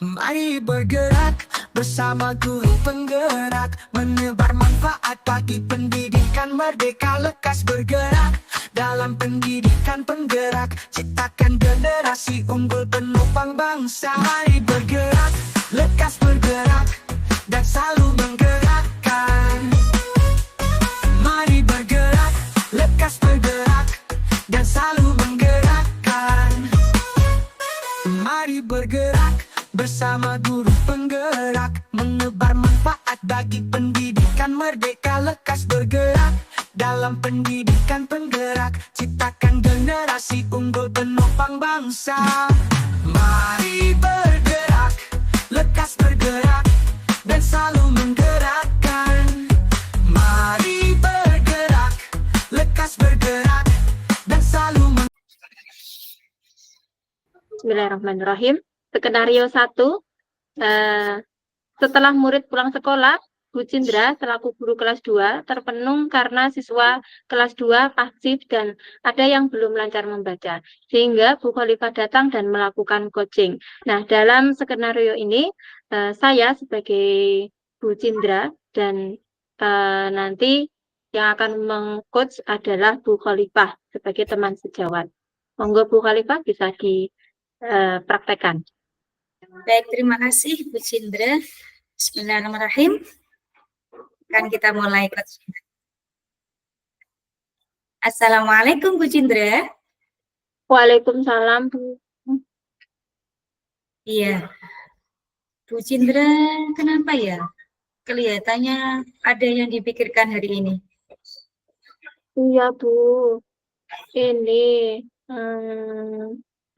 Mari bergerak bersama guru penggerak, menebar manfaat bagi pendidikan merdeka. Lekas bergerak dalam pendidikan penggerak, ciptakan generasi unggul penopang bangsa. Mari bergerak, lekas bergerak, dan selalu menggerakkan. Mari bergerak, lekas bergerak, dan selalu menggerakkan. Mari bergerak bersama guru penggerak, menebar manfaat bagi pendidikan merdeka. Lekas bergerak dalam pendidikan penggerak, ciptakan generasi unggul penopang bangsa. Mari bergerak, lekas bergerak, dan selalu menggerakkan. Mari bergerak, lekas bergerak, dan selalu Bismillahirrahmanirrahim. Skenario 1, setelah murid pulang sekolah, Bu Cindra selaku guru kelas 2 terpenung karena siswa kelas 2 pasif dan ada yang belum lancar membaca. Sehingga Bu Khalifah datang dan melakukan coaching. Nah, dalam skenario ini, saya sebagai Bu Cindra dan nanti yang akan meng-coach adalah Bu Khalifah sebagai teman sejawat. Monggo Bu Khalifah bisa dipraktekkan. Baik, terima kasih Bu Cindra. Bismillahirrahmanirrahim. Kan kita mulai. Assalamualaikum Bu Cindra. Waalaikumsalam Bu. Iya. Bu Cindra, kenapa ya? Kelihatannya ada yang dipikirkan hari ini. Iya Bu, ini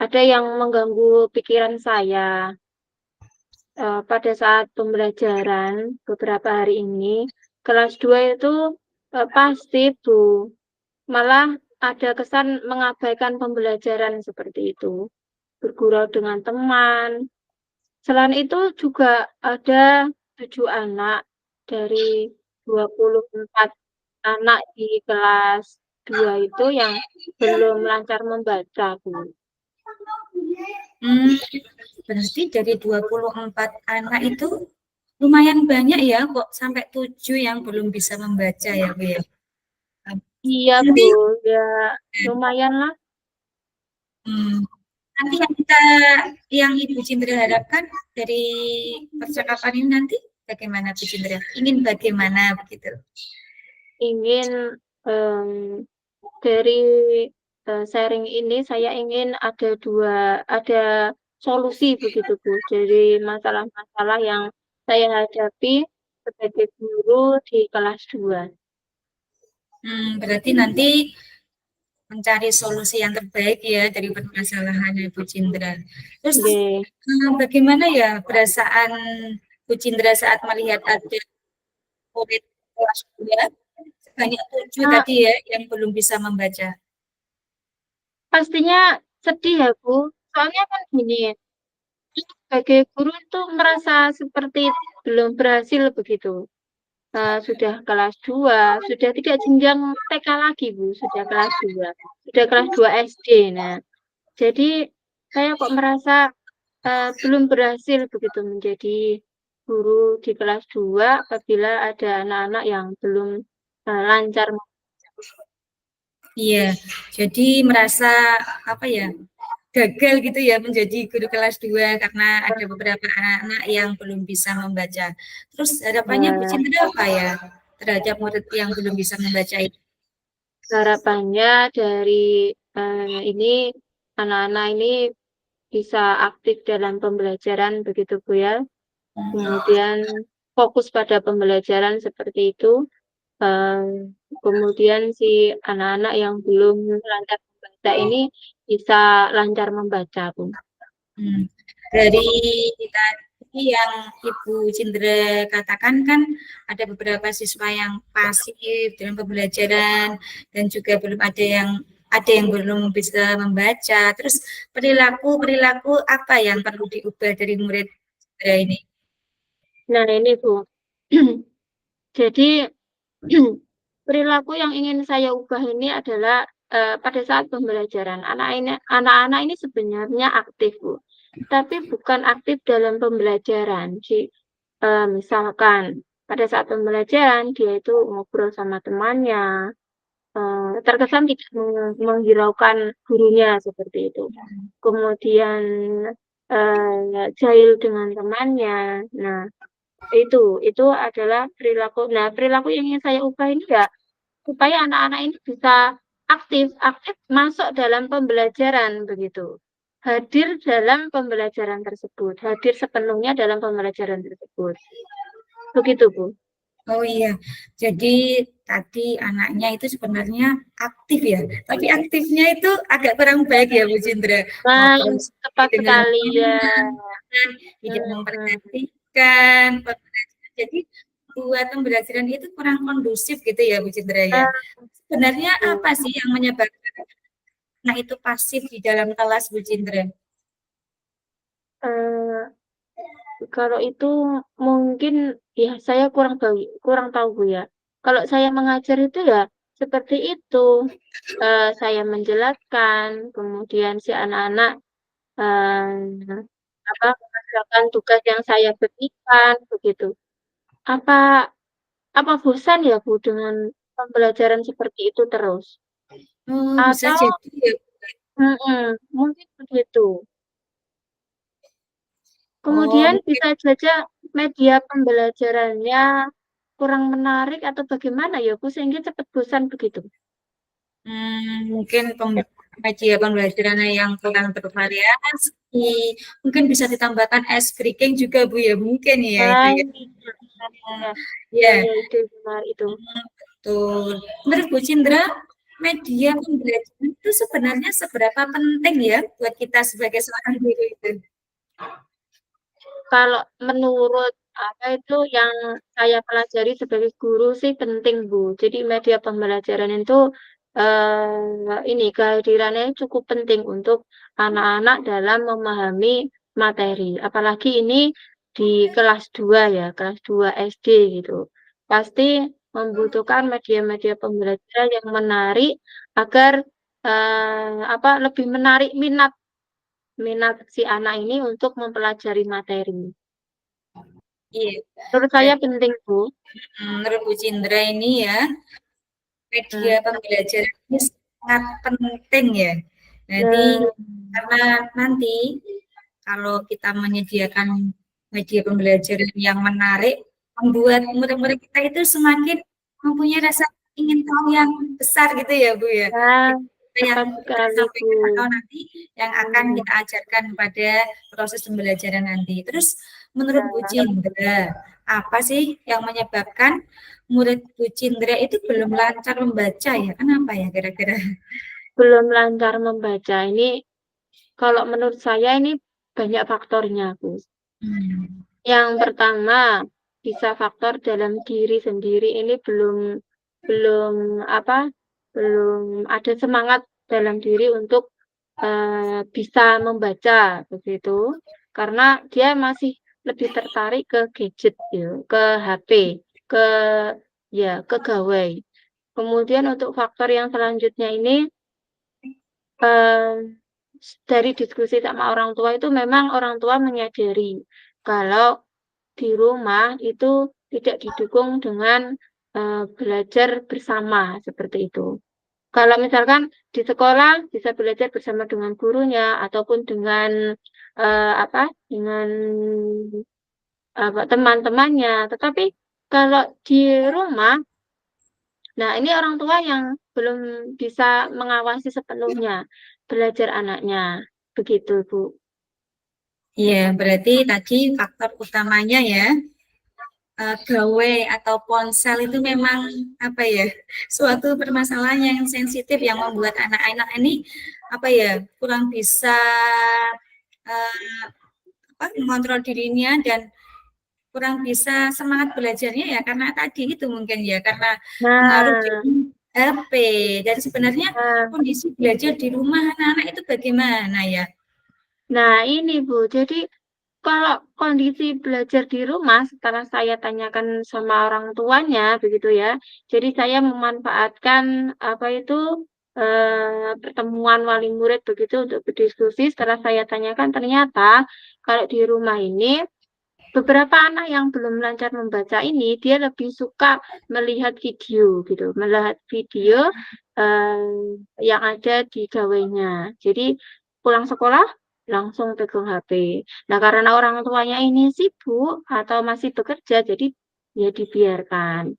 ada yang mengganggu pikiran saya. Pada saat pembelajaran beberapa hari ini, kelas 2 itu pasti Bu, malah ada kesan mengabaikan pembelajaran seperti itu, bergurau dengan teman. Selain itu juga ada 7 anak dari 24 anak di kelas 2 itu yang belum lancar membaca Bu. Berarti dari 24 anak itu lumayan banyak ya, kok sampai 7 yang belum bisa membaca ya Bu ya? Iya Bu, ya lumayan lah. Nanti yang Ibu Cindra harapkan dari percakapan ini nanti bagaimana Bu Cindra? Ingin bagaimana begitu? Ingin dari sharing ini saya ingin ada solusi begitu Bu, dari masalah-masalah yang saya hadapi sebagai guru di kelas 2. Berarti nanti mencari solusi yang terbaik ya dari permasalahan Bu Cindra. Terus bagaimana ya perasaan Bu Cindra saat melihat ada murid kelas 2 sebanyak 7 tadi ya yang belum bisa membaca? Pastinya sedih ya Bu, soalnya kan gini, sebagai guru itu merasa seperti belum berhasil begitu. Sudah kelas 2, sudah tidak jenjang TK lagi Bu, sudah kelas 2, sudah kelas 2 SD. Nah, jadi saya kok merasa belum berhasil begitu menjadi guru di kelas 2 apabila ada anak-anak yang belum lancar. Iya, jadi merasa apa ya, gagal gitu ya menjadi guru kelas 2 karena ada beberapa anak-anak yang belum bisa membaca. Terus harapannya Bu Cindra apa ya terhadap murid yang belum bisa membaca itu? Harapannya dari ini anak-anak ini bisa aktif dalam pembelajaran begitu Bu ya. Kemudian fokus pada pembelajaran seperti itu. Kemudian si anak-anak yang belum lancar membaca ini bisa lancar membaca Bu. Dari tadi yang Ibu Cindra katakan kan ada beberapa siswa yang pasif dalam pembelajaran dan juga belum ada yang belum bisa membaca. Terus perilaku apa yang perlu diubah dari murid ini? Nah ini Bu, jadi perilaku yang ingin saya ubah ini adalah pada saat pembelajaran anak-anak ini sebenarnya aktif, Bu. Tapi bukan aktif dalam pembelajaran. Misalkan pada saat pembelajaran dia itu ngobrol sama temannya, terkesan tidak menghiraukan gurunya seperti itu. Kemudian jahil dengan temannya. Nah, itu adalah perilaku. Nah, perilaku yang ingin saya ubah ini ya supaya anak-anak ini bisa aktif masuk dalam pembelajaran begitu. Hadir dalam pembelajaran tersebut, hadir sepenuhnya dalam pembelajaran tersebut. Begitu, Bu. Oh iya, jadi tadi anaknya itu sebenarnya aktif ya, tapi aktifnya itu agak kurang baik ya Bu Cindra. Nah, Ngobrol tepat dengan sekali ya. teman, tidak Hmm. memperhatikan pembelajaran. Jadi buat pembelajaran itu kurang kondusif gitu ya Bu Cindra ya. Sebenarnya apa sih yang menyebabkan anak itu pasif di dalam kelas Bu Cindra? Kalau itu mungkin ya saya kurang tahu Bu ya. Kalau saya mengajar itu ya seperti itu. Saya menjelaskan, kemudian si anak-anak mengerjakan tugas yang saya berikan begitu. Apa bosan ya Bu dengan pembelajaran seperti itu terus? Oh, bisa Atau jadi ya. mungkin begitu. Oh, Kemudian mungkin bisa saja media pembelajarannya kurang menarik atau bagaimana ya Bu, sehingga cepat bosan begitu? Mungkin media pembelajarannya yang kurang bervariasi, mungkin bisa ditambahkan ice breaking juga Bu ya, mungkin ya itu Nah, ya. ya, Ya, ya, itu benar itu. betul. Menurut Bu Cindra, media pembelajaran itu sebenarnya seberapa penting ya buat kita sebagai seorang guru itu? Kalau menurut itu yang saya pelajari sebagai guru sih penting Bu. Jadi media pembelajaran itu ini kehadirannya cukup penting untuk anak-anak dalam memahami materi. Apalagi ini di kelas 2 ya, kelas 2 SD gitu. Pasti membutuhkan media-media pembelajaran yang menarik agar lebih menarik minat si anak ini untuk mempelajari materi. Iya, Menurut saya berarti penting, Bu. menurut Bu Cindra ini ya, media Hmm. pembelajaran ini sangat penting ya. Jadi Nah, karena nanti kalau kita menyediakan media pembelajaran yang menarik, membuat murid-murid kita itu semakin mempunyai rasa ingin tahu yang besar gitu ya Bu ya. nah, Yang tepat kita sekali, Bu. sampaikan atau nanti yang akan Hmm. kita ajarkan pada proses pembelajaran nanti. Terus menurut Bu Nah, Cindra, apa sih yang menyebabkan murid Bu Cindra itu belum lancar membaca ya? Kenapa ya kira-kira? belum lancar membaca. Ini kalau menurut saya ini banyak faktornya, Bu. Hmm. Yang pertama, bisa faktor dalam diri sendiri ini belum belum ada semangat dalam diri untuk bisa membaca begitu. Karena dia masih lebih tertarik ke gadget gitu, ke HP, ke ke gawai. Kemudian untuk faktor yang selanjutnya ini dari diskusi sama orang tua itu memang orang tua menyadari kalau di rumah itu tidak didukung dengan belajar bersama seperti itu. Kalau misalkan di sekolah bisa belajar bersama dengan gurunya ataupun dengan dengan teman-temannya, tetapi kalau di rumah, nah ini orang tua yang belum bisa mengawasi sepenuhnya belajar anaknya, begitu Bu. Iya, berarti tadi faktor utamanya ya, gawai atau ponsel itu memang apa ya, suatu permasalahan yang sensitif yang membuat anak-anak ini apa ya, kurang bisa eh, mengontrol dirinya dan kurang bisa semangat belajarnya ya karena tadi itu mungkin ya karena pengaruh Nah, dari HP dan sebenarnya nah, kondisi belajar di rumah anak-anak itu bagaimana ya? nah ini Bu, jadi kalau kondisi belajar di rumah setelah saya tanyakan sama orang tuanya begitu ya. Jadi saya memanfaatkan apa itu pertemuan wali murid begitu untuk berdiskusi. Setelah saya tanyakan, ternyata kalau di rumah ini beberapa anak yang belum lancar membaca ini, dia lebih suka melihat video gitu, melihat video yang ada di gawainya. Jadi pulang sekolah langsung pegang HP. Nah, karena orang tuanya ini sibuk atau masih bekerja, jadi ya dibiarkan.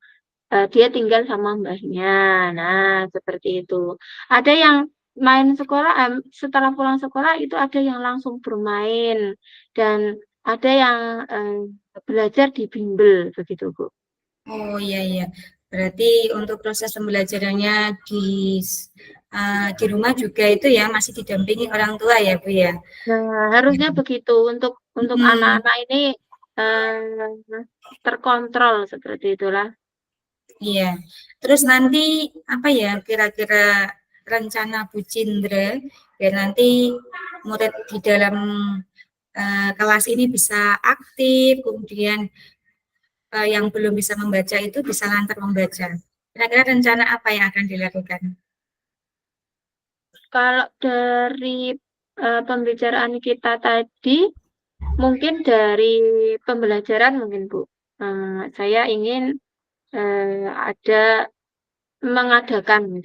Dia tinggal sama mbahnya. Nah, seperti itu. Ada yang main sekolah, setelah pulang sekolah itu ada yang langsung bermain dan ada yang belajar di bimbel begitu, Bu. Oh iya iya. Berarti untuk proses pembelajarannya di rumah juga itu ya masih didampingi orang tua ya, Bu ya. Nah, harusnya begitu untuk Hmm, anak-anak ini terkontrol seperti itulah. iya. Terus nanti apa ya kira-kira rencana Bu Cindra biar nanti murid di dalam kelas ini bisa aktif, kemudian yang belum bisa membaca itu bisa lancar membaca. Kira-kira rencana apa yang akan dilakukan? Kalau dari pembicaraan kita tadi, mungkin dari pembelajaran mungkin Bu, saya ingin ada mengadakan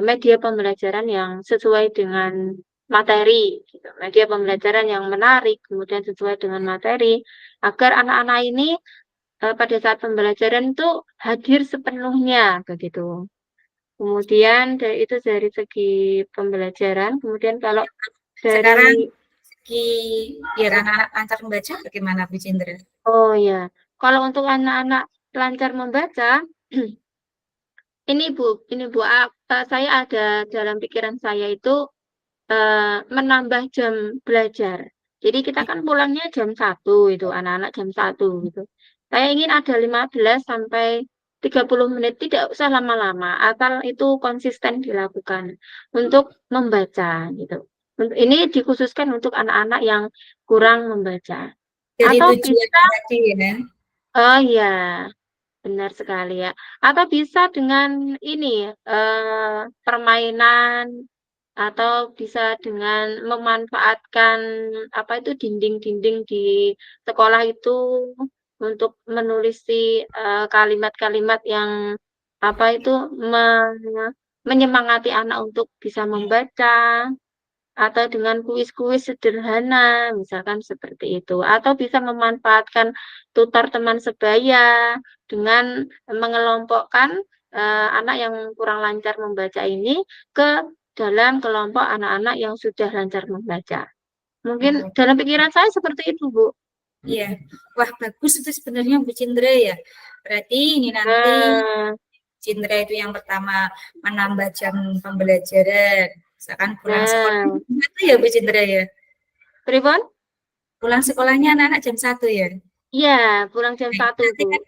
media pembelajaran yang sesuai dengan materi, gitu. Media pembelajaran yang menarik, kemudian sesuai dengan materi, agar anak-anak ini pada saat pembelajaran itu hadir sepenuhnya, begitu. Kemudian itu dari segi pembelajaran, kemudian kalau Sekarang dari biar anak-anak lancar membaca bagaimana Bu Cindra? oh ya, kalau untuk anak-anak lancar membaca, ini Bu, saya ada dalam pikiran saya itu menambah jam belajar. Jadi kita kan pulangnya jam 1 itu, anak-anak jam 1 gitu. Saya ingin ada 15 sampai 30 menit, tidak usah lama-lama, asal itu konsisten dilakukan untuk membaca gitu. Ini dikhususkan untuk anak-anak yang kurang membaca. Dari Atau tujuan bisa, tadi ya. oh ya, benar sekali ya. Atau bisa dengan ini, permainan atau bisa dengan memanfaatkan apa itu dinding-dinding di sekolah itu untuk menulisi kalimat-kalimat yang apa itu menyemangati anak untuk bisa membaca atau dengan kuis-kuis sederhana, misalkan seperti itu. Atau bisa memanfaatkan tutor teman sebaya dengan mengelompokkan anak yang kurang lancar membaca ini ke dalam kelompok anak-anak yang sudah lancar membaca. Mungkin Oh, dalam pikiran saya seperti itu, Bu. iya. Wah, bagus itu sebenarnya Bu Cindra ya. Berarti ini nanti Nah, Cindra itu yang pertama menambah jam pembelajaran. Misalkan pulang sekolah nah, itu ya Bu Cindra ya. Pripon? Pulang sekolahnya anak-anak jam 1 ya. Iya, pulang jam 1, Nanti Bu. kan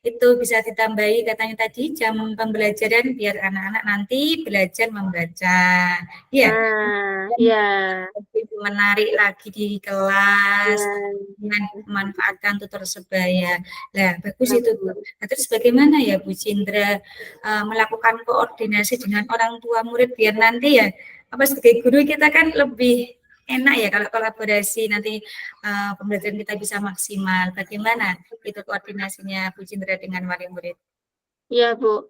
itu bisa ditambahi katanya tadi jam pembelajaran biar anak-anak nanti belajar membaca. Iya, Nah, iya, lebih menarik lagi di kelas iya, dengan memanfaatkan tutor sebaya. Nah, bagus iya, itu, Bu. Bu. Nah, terus bagaimana ya Bu Cindra melakukan koordinasi dengan orang tua murid biar nanti ya apa sebagai guru kita kan lebih enak ya kalau kolaborasi nanti pembelajaran kita bisa maksimal. Bagaimana itu koordinasinya Bu Cindra dengan wali murid? Iya, Bu.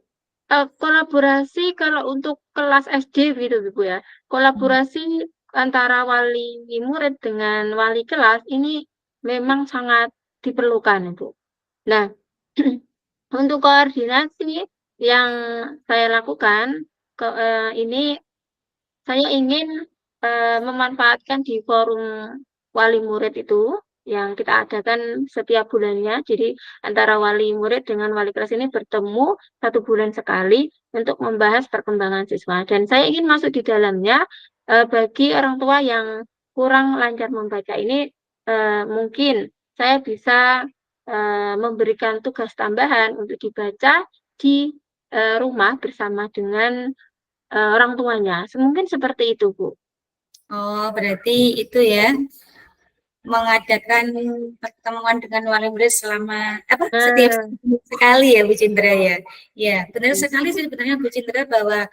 Kolaborasi kalau untuk kelas SD gitu, Bu ya. Kolaborasi antara wali murid dengan wali kelas ini memang sangat diperlukan, Bu. Nah, untuk koordinasi yang saya lakukan ini saya ingin memanfaatkan di forum wali murid itu yang kita adakan setiap bulannya. Jadi antara wali murid dengan wali kelas ini bertemu 1 bulan sekali untuk membahas perkembangan siswa. Dan saya ingin masuk di dalamnya bagi orang tua yang kurang lancar membaca ini mungkin saya bisa memberikan tugas tambahan untuk dibaca di rumah bersama dengan orang tuanya. Mungkin seperti itu, Bu. Oh, berarti itu ya mengadakan pertemuan dengan wali murid selama setiap Nah, sekali ya Bu Cindra ya. Ya, benar sekali sih sebenarnya Bu Cindra bahwa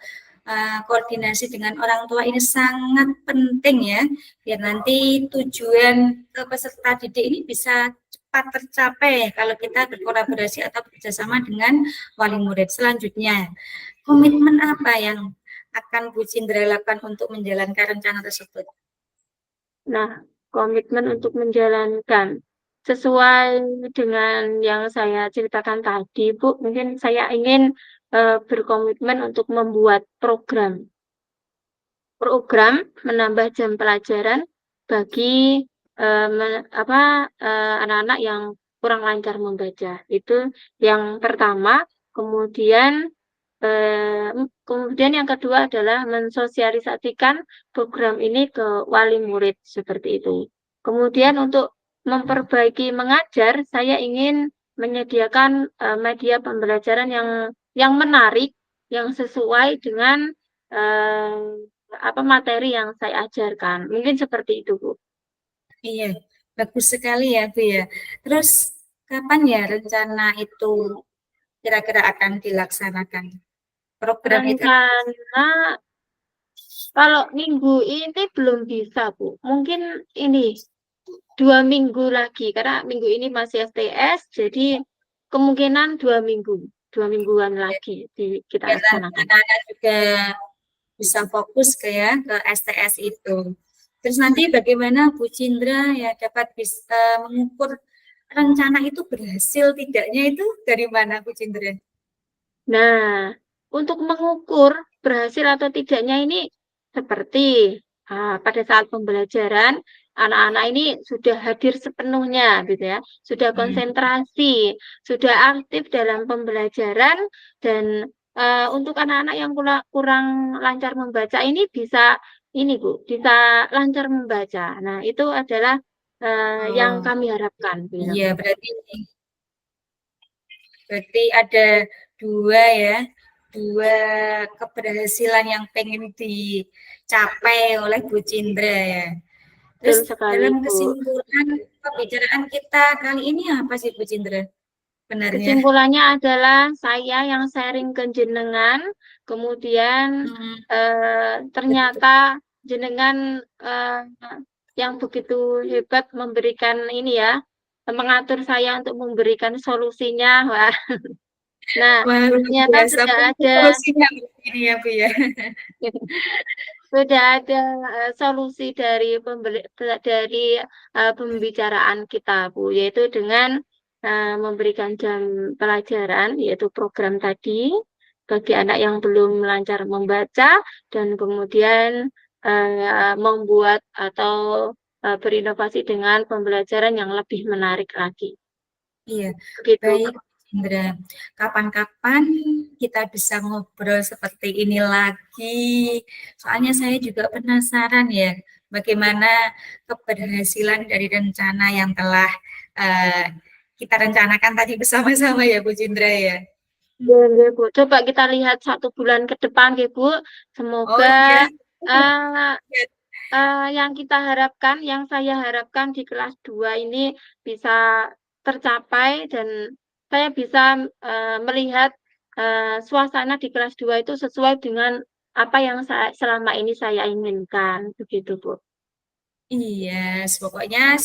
koordinasi dengan orang tua ini sangat penting ya, biar nanti tujuan peserta didik ini bisa cepat tercapai kalau kita berkolaborasi atau bekerjasama dengan wali murid. Selanjutnya, komitmen apa yang akan Bu Cindra lakukan untuk menjalankan rencana tersebut? nah, komitmen untuk menjalankan sesuai dengan yang saya ceritakan tadi, Bu. Mungkin saya ingin berkomitmen untuk membuat program menambah jam pelajaran bagi anak-anak yang kurang lancar membaca. Itu yang pertama. Kemudian yang kedua adalah mensosialisasikan program ini ke wali murid seperti itu. Kemudian untuk memperbaiki mengajar, saya ingin menyediakan media pembelajaran yang menarik, yang sesuai dengan materi yang saya ajarkan. Mungkin seperti itu, Bu. Iya, bagus sekali ya Bu ya. Terus kapan ya rencana itu kira-kira akan dilaksanakan? Program itu. Rencana kalau minggu ini belum bisa, Bu. Mungkin ini 2 minggu lagi, karena minggu ini masih STS, jadi kemungkinan 2 mingguan lagi kita Biar laksanakan. anak-anak juga bisa fokus ke STS itu. Terus nanti bagaimana Bu Cindra ya dapat bisa mengukur rencana itu berhasil tidaknya itu dari mana Bu Cindra? Nah, untuk mengukur berhasil atau tidaknya ini seperti pada saat pembelajaran, anak-anak ini sudah hadir sepenuhnya, gitu ya, sudah konsentrasi, sudah aktif dalam pembelajaran, dan untuk anak-anak yang kurang lancar membaca ini bisa bisa lancar membaca. Nah, itu adalah yang Oh, kami harapkan. Gitu. iya berarti ada dua ya, dua keberhasilan yang pengen dicapai oleh Bu Cindra ya. Terus Betul sekali, dalam Bu. kesimpulan pembicaraan kita kali ini apa sih Bu Cindra? Benarnya. Kesimpulannya adalah saya yang sharing ke jenengan, kemudian Hmm, ternyata jenengan yang begitu hebat memberikan mengatur saya untuk memberikan solusinya. Wah. Nah, wah, luar ternyata biasa. sudah ada Solusinya ini ya Bu ya. sudah ada solusi dari pembicaraan kita, Bu, yaitu dengan memberikan jam pelajaran, yaitu program tadi bagi anak yang belum lancar membaca, dan kemudian membuat atau berinovasi dengan pembelajaran yang lebih menarik lagi. Iya, Begitu. baik Indra. Kapan-kapan kita bisa ngobrol seperti ini lagi. Soalnya saya juga penasaran ya, bagaimana keberhasilan dari rencana yang telah eh, kita rencanakan tadi bersama-sama ya Bu Cindra ya. Ya, Bu. Coba kita lihat 1 bulan ke depan, ya, Bu. Oh Semoga iya, uh, yang kita harapkan, yang saya harapkan di kelas 2 ini bisa tercapai, dan saya bisa melihat suasana di kelas 2 itu sesuai dengan apa yang selama ini saya inginkan. Begitu, Bu. iya, pokoknya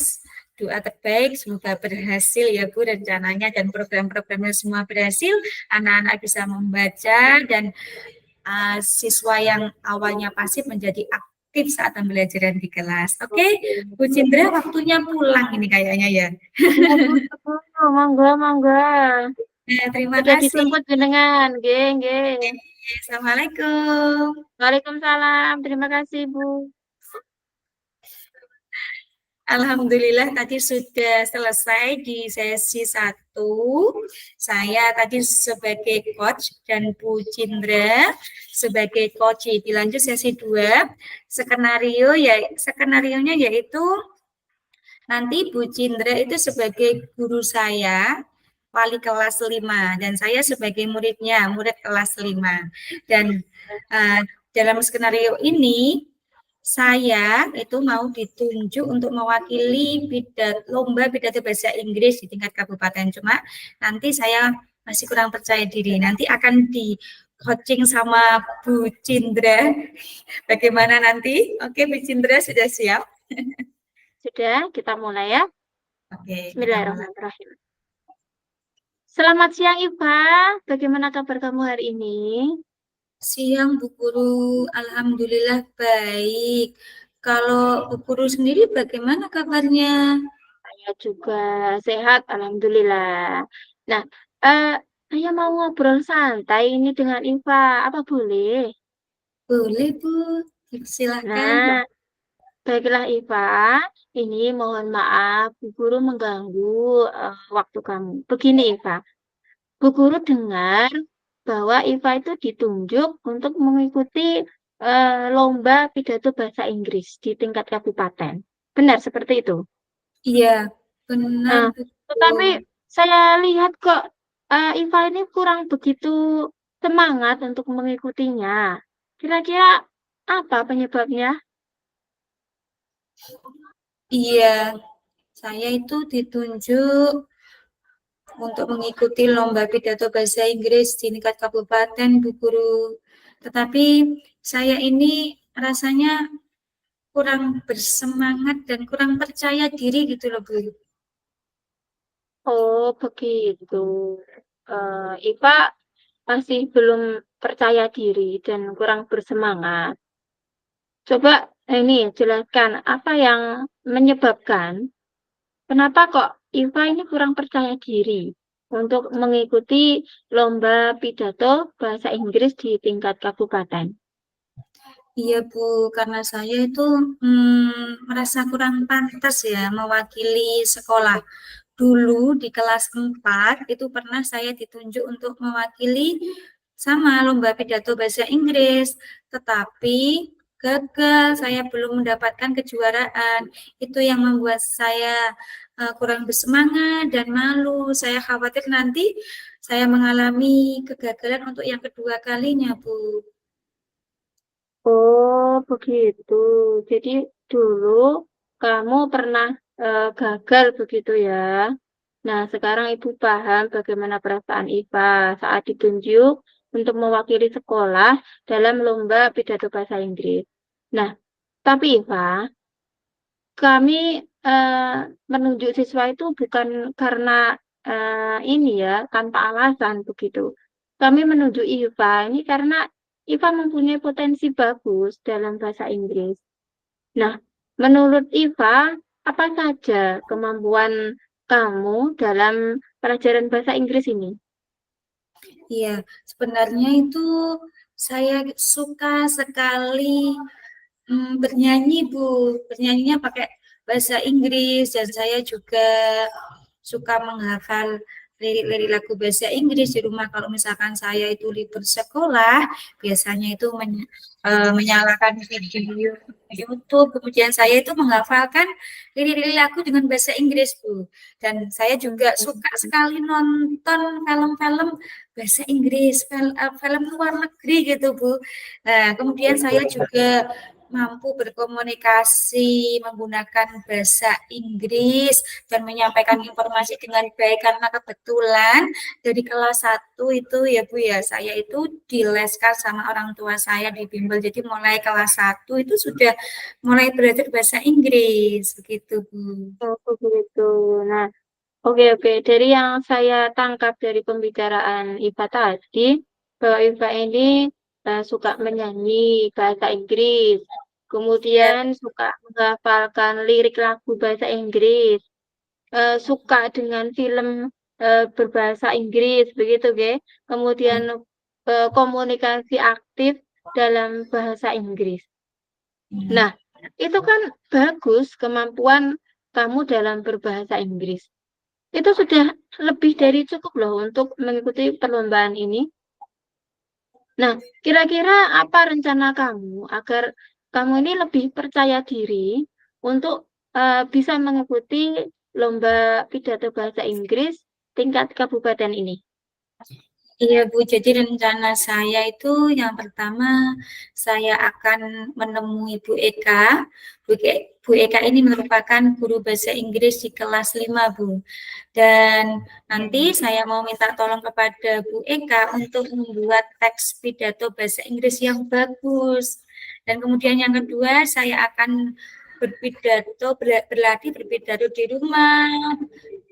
doa terbaik semoga berhasil ya Bu rencananya dan program-programnya semua berhasil, anak-anak bisa membaca dan siswa yang awalnya pasif menjadi aktif saat pembelajaran di kelas. Oke, Bu Cindra waktunya pulang ini kayaknya ya. Ya, Bu. Monggo, monggo. Nah, terima Sudah kasih. dijemput jenengan. Nggih, nggih. Assalamualaikum. Waalaikumsalam. Terima kasih, Bu. Alhamdulillah tadi sudah selesai di sesi 1. Saya tadi sebagai coach dan Bu Cindra sebagai coach. Dilanjut sesi 2. Skenarionya yaitu nanti Bu Cindra itu sebagai guru saya, wali kelas 5, dan saya sebagai muridnya, murid kelas 5. Dan dalam skenario ini saya itu mau ditunjuk untuk mewakili lomba pidato bahasa Inggris di tingkat kabupaten. Cuma nanti saya masih kurang percaya diri. Nanti akan di coaching sama Bu Cindra. Bagaimana nanti? Oke, Bu Cindra sudah siap? Sudah, kita mulai ya. Oke, kita mulai. Bismillahirrahmanirrahim. Selamat siang Iva, bagaimana kabar kamu hari ini? Siang Bu Guru, alhamdulillah baik. Kalau Bu Guru sendiri bagaimana kabarnya? Saya juga sehat, alhamdulillah. Nah, saya mau ngobrol santai ini dengan Iva, apa boleh? Boleh Bu, silakan. Nah, baiklah Iva, ini mohon maaf, Bu Guru mengganggu waktu kamu. Begini Iva, Bu Guru dengar bahwa Iva itu ditunjuk untuk mengikuti lomba pidato bahasa Inggris di tingkat kabupaten. Benar seperti itu? Iya, benar Nah, Bu tetapi Guru. saya lihat kok Iva ini kurang begitu semangat untuk mengikutinya. Kira-kira apa penyebabnya? Iya, saya itu ditunjuk untuk mengikuti lomba pidato bahasa Inggris di tingkat kabupaten Bu Guru. Tetapi saya ini rasanya kurang bersemangat dan kurang percaya diri gitu loh Bu. Oh, begitu. Iva masih belum percaya diri dan kurang bersemangat. Coba ini jelaskan apa yang menyebabkan kenapa kok Iva ini kurang percaya diri untuk mengikuti lomba pidato bahasa Inggris di tingkat kabupaten. Iya Bu, karena saya itu merasa kurang pantas ya mewakili sekolah. Dulu di kelas 4 itu pernah saya ditunjuk untuk mewakili sama lomba pidato bahasa Inggris, tetapi gagal, saya belum mendapatkan kejuaraan. Itu yang membuat saya kurang bersemangat dan malu. Saya khawatir nanti saya mengalami kegagalan untuk yang kedua kalinya, Bu. Oh, begitu. Jadi dulu kamu pernah gagal begitu ya. Nah, sekarang Ibu paham bagaimana perasaan Iva saat ditunjuk untuk mewakili sekolah dalam lomba pidato bahasa Inggris. Nah, tapi Iva, kami menunjuk siswa itu bukan karena ini ya, tanpa alasan begitu. Kami menunjuk Iva ini karena Iva mempunyai potensi bagus dalam bahasa Inggris. Nah, menurut Iva, apa saja kemampuan kamu dalam pelajaran bahasa Inggris ini? Iya, sebenarnya itu saya suka sekali bernyanyi, Bu. Bernyanyinya pakai bahasa Inggris dan saya juga suka menghafal lirik-lirik lagu bahasa Inggris di rumah. Kalau misalkan saya itu libur sekolah, biasanya itu menyalakan video YouTube, kemudian saya itu menghafalkan lirik-lirik lagu dengan bahasa Inggris, Bu. Dan saya juga suka sekali nonton film-film bahasa Inggris, film luar negeri gitu, Bu. Nah, kemudian saya juga mampu berkomunikasi menggunakan bahasa Inggris dan menyampaikan informasi dengan baik karena kebetulan dari kelas 1 itu ya Bu ya, saya itu dileskan sama orang tua saya di bimbel. Jadi mulai kelas 1 itu sudah mulai belajar bahasa Inggris begitu Bu. Oh, begitu. Nah, oke. Dari yang saya tangkap dari pembicaraan Iva tadi, bahwa Iva ini suka menyanyi bahasa Inggris, Ya, kemudian suka menghafalkan lirik lagu bahasa Inggris, suka dengan film berbahasa Inggris, begitu, Ge. Kemudian komunikasi aktif dalam bahasa Inggris. Nah, itu kan bagus kemampuan kamu dalam berbahasa Inggris. Itu sudah lebih dari cukup loh untuk mengikuti perlombaan ini. Nah, kira-kira apa rencana kamu agar kamu ini lebih percaya diri untuk bisa mengikuti lomba pidato bahasa Inggris tingkat kabupaten ini? Iya Bu, jadi rencana saya itu yang pertama saya akan menemui Bu Eka. Bu Eka ini merupakan guru bahasa Inggris di kelas 5 Bu. Dan nanti saya mau minta tolong kepada Bu Eka untuk membuat teks pidato bahasa Inggris yang bagus. Dan kemudian yang kedua saya akan berlatih berpidato di rumah,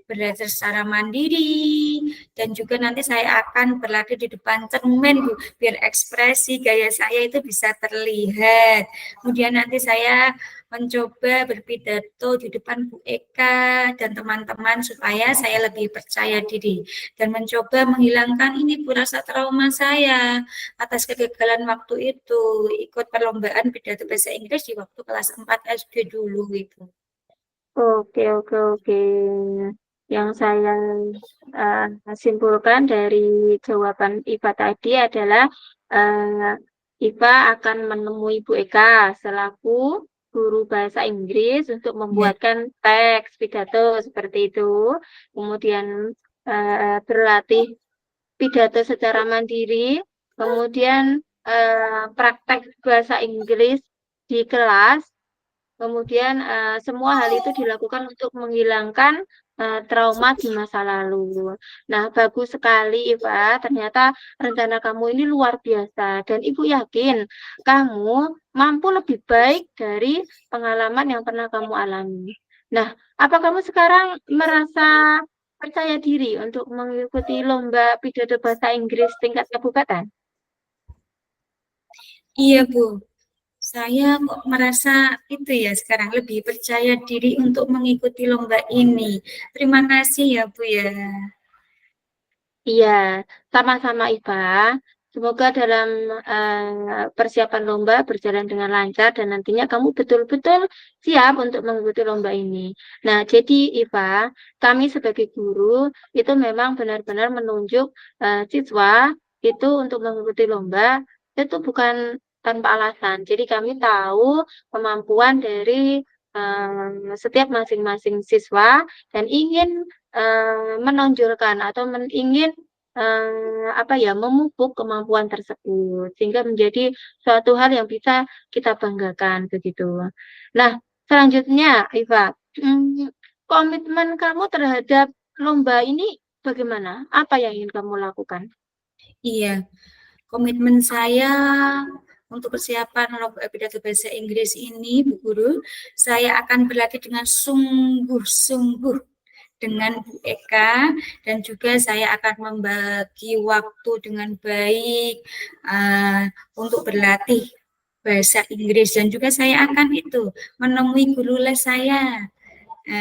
belajar secara mandiri, dan juga nanti saya akan berlatih di depan cermin Bu, biar ekspresi gaya saya itu bisa terlihat. Kemudian nanti saya mencoba berpidato di depan Bu Eka dan teman-teman supaya saya lebih percaya diri dan mencoba menghilangkan ini Bu rasa trauma saya atas kegagalan waktu itu ikut perlombaan pidato bahasa Inggris di waktu kelas 4 SD dulu itu. Oke, oke, oke. Yang saya simpulkan dari jawaban Iva tadi adalah Iva akan menemui Bu Eka selaku guru bahasa Inggris untuk Ya. membuatkan teks pidato seperti itu. Kemudian berlatih pidato secara mandiri, kemudian praktek bahasa Inggris di kelas. Kemudian semua hal itu dilakukan untuk menghilangkan trauma di masa lalu. Nah, bagus sekali, Iva. Ternyata rencana kamu ini luar biasa. Dan Ibu yakin kamu mampu lebih baik dari pengalaman yang pernah kamu alami. Nah, apa kamu sekarang merasa percaya diri untuk mengikuti lomba pidato bahasa Inggris tingkat kabupaten? Iya Bu, saya kok merasa itu ya sekarang lebih percaya diri untuk mengikuti lomba ini. Terima kasih ya Bu ya. Iya, sama-sama Iva. Semoga dalam persiapan lomba berjalan dengan lancar dan nantinya kamu betul-betul siap untuk mengikuti lomba ini. Nah, jadi Iva, kami sebagai guru itu memang benar-benar menunjuk siswa itu untuk mengikuti lomba itu bukan tanpa alasan. Jadi kami tahu kemampuan dari setiap masing-masing siswa dan ingin menonjolkan atau ingin apa ya memupuk kemampuan tersebut sehingga menjadi suatu hal yang bisa kita banggakan begitu. Nah, selanjutnya Iva, komitmen kamu terhadap lomba ini bagaimana? Apa yang ingin kamu lakukan? Iya, komitmen saya untuk persiapan lomba pidato bahasa Inggris ini, Bu Guru, saya akan berlatih dengan sungguh-sungguh dengan Bu Eka dan juga saya akan membagi waktu dengan baik untuk berlatih bahasa Inggris dan juga saya akan itu menemui guru les saya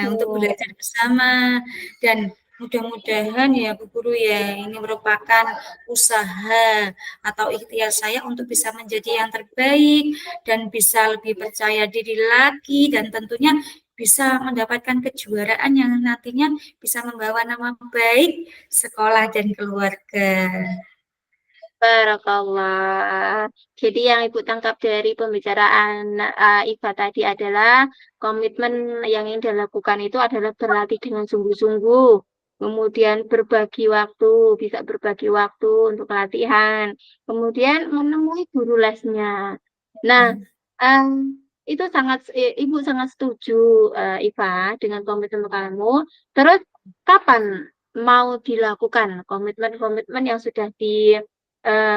untuk Oh, belajar bersama dan mudah-mudahan ya Bu Guru ya ini merupakan usaha atau ikhtiar saya untuk bisa menjadi yang terbaik dan bisa lebih percaya diri lagi dan tentunya bisa mendapatkan kejuaraan yang nantinya bisa membawa nama baik sekolah dan keluarga. barakallah. Jadi yang Ibu tangkap dari pembicaraan Iva tadi adalah komitmen yang ingin dilakukan itu adalah berlatih dengan sungguh-sungguh. Kemudian berbagi waktu, bisa berbagi waktu untuk latihan. Kemudian menemui guru lesnya. Nah, em, itu Ibu sangat setuju, Iva, dengan komitmen kamu. Terus, kapan mau dilakukan komitmen-komitmen yang sudah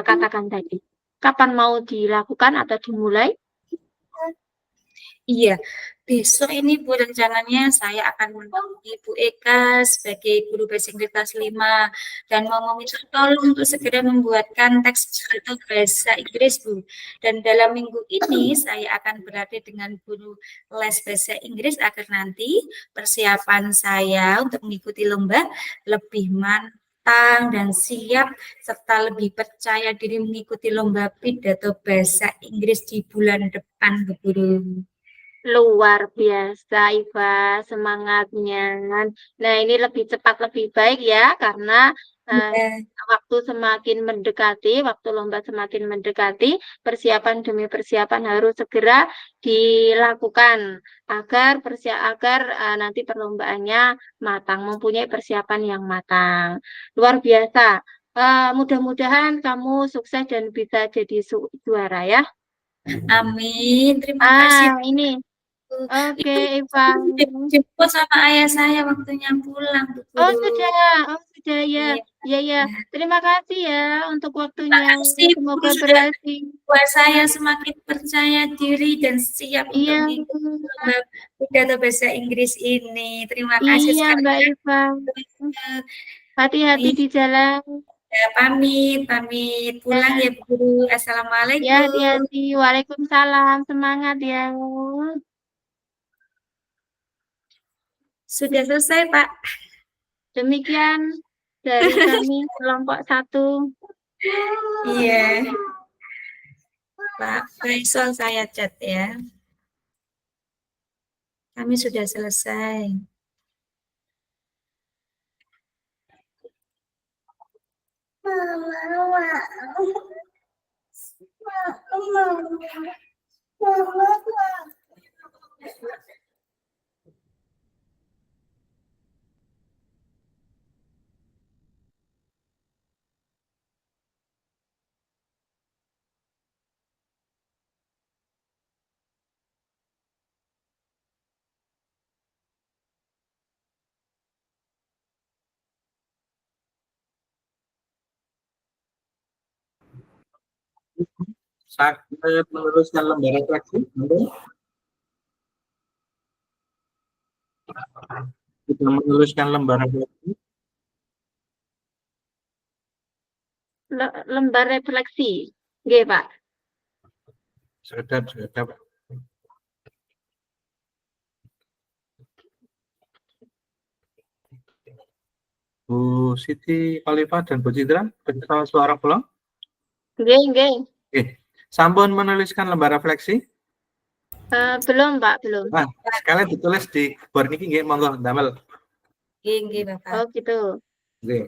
katakan tadi. Kapan mau dilakukan atau dimulai? Iya, besok ini Bu rencananya saya akan menemui Bu Eka sebagai guru bahasa Inggris kelas 5 dan mau meminta tolong untuk segera membuatkan teks atau bahasa Inggris Bu. Dan dalam minggu ini saya akan berlatih dengan guru les bahasa Inggris agar nanti persiapan saya untuk mengikuti lomba lebih matang dan siap serta lebih percaya diri mengikuti lomba pidato bahasa Inggris di bulan depan Bu Guru. Luar biasa, Iva, semangatnya. Nah, ini lebih cepat, lebih baik ya, karena eh, Ya. waktu semakin mendekati, waktu lomba semakin mendekati, persiapan demi persiapan harus segera dilakukan agar nanti perlombaannya matang, mempunyai persiapan yang matang. Luar biasa. Mudah-mudahan kamu sukses dan bisa jadi juara ya. Amin. Terima kasih. Ini. Bu. Oke, Ini Ivan. dijemput sama ayah saya waktunya pulang, Bu Oh, Guru. sudah. Oh, sudah ya. Iya. Ya, ya. Terima kasih ya untuk waktunya. Makasih Bu Guru Semoga sudah berhasil. buat saya semakin percaya diri dan siap untuk Iya. mengikuti lomba pidato bahasa Inggris ini. Terima kasih Iya, sekali Mbak lagi. Ivan. Hati-hati di jalan. Ya, pamit, pamit pulang Ya, ya Bu Guru. ya Assalamualaikum. hati-hati. Waalaikumsalam. Semangat ya. Sudah selesai, Pak. Demikian dari kami kelompok 1. Iya, Pak Faisal saya chat ya. Kami sudah selesai. Saat meneruskan lembar refleksi, kita menuliskan lembar refleksi. Lembar refleksi. Nggih, Pak. Sudah, sudah. Bu Siti Khalifah dan Bu Citra, bisa suara pulang? Nggih, nggih. Oke, sampun menuliskan lembar refleksi? Belum, Pak, belum. Nah, sekalian ditulis di board niki nggih, monggo damel. Nggih, Bapak. Oh, gitu. Nggih.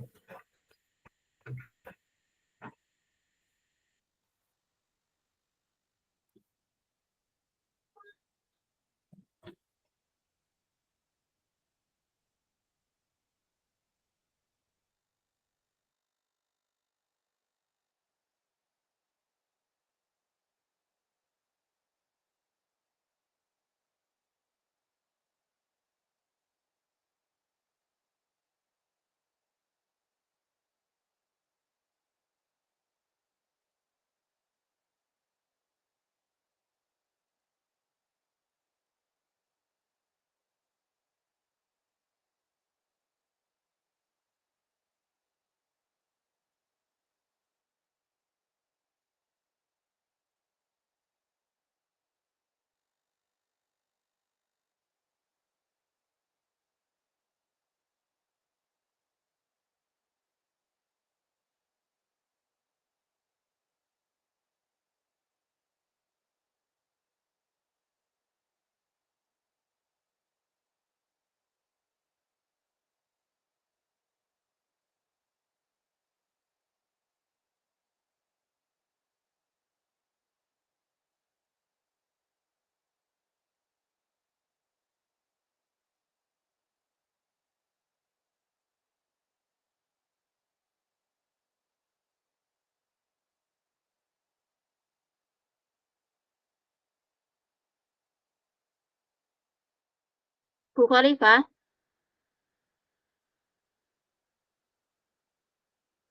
Bu Khalifah.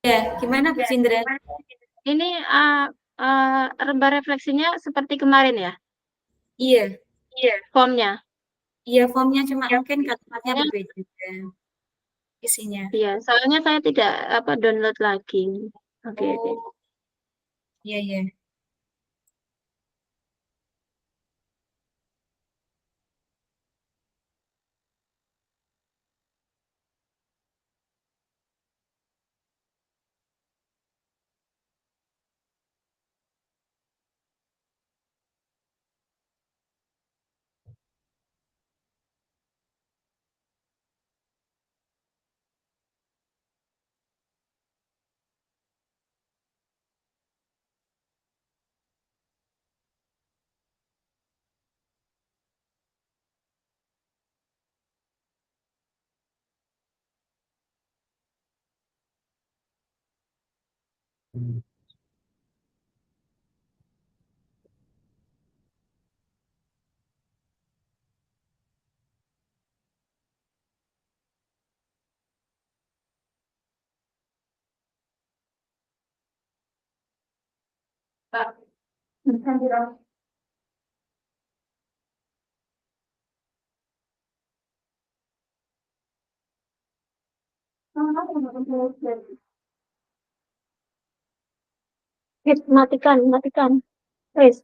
Ya, gimana Bu Cindra? Ini lembar refleksinya seperti kemarin ya? Iya, Iya. Formnya. iya formnya cuma mungkin kalimatnya Soalnya, berbeda isinya. iya, soalnya saya tidak download lagi. Oke, oke. Oh, iya, iya. Pak, bisa dirasa. Matikan. Wes.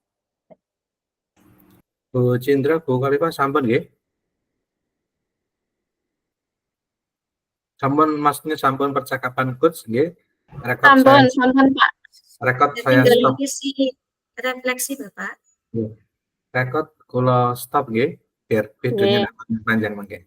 Bu Cindra, Bu Khalifah sampun nggih? Sampun maksudnya sampun percakapan coach nggih. Rekod saya Sampun, Pak. rekod Ya, saya tinggal stop. isi refleksi Bapak. Rekod kula stop nggih biar videonya Nggih. nggak panjang mangke.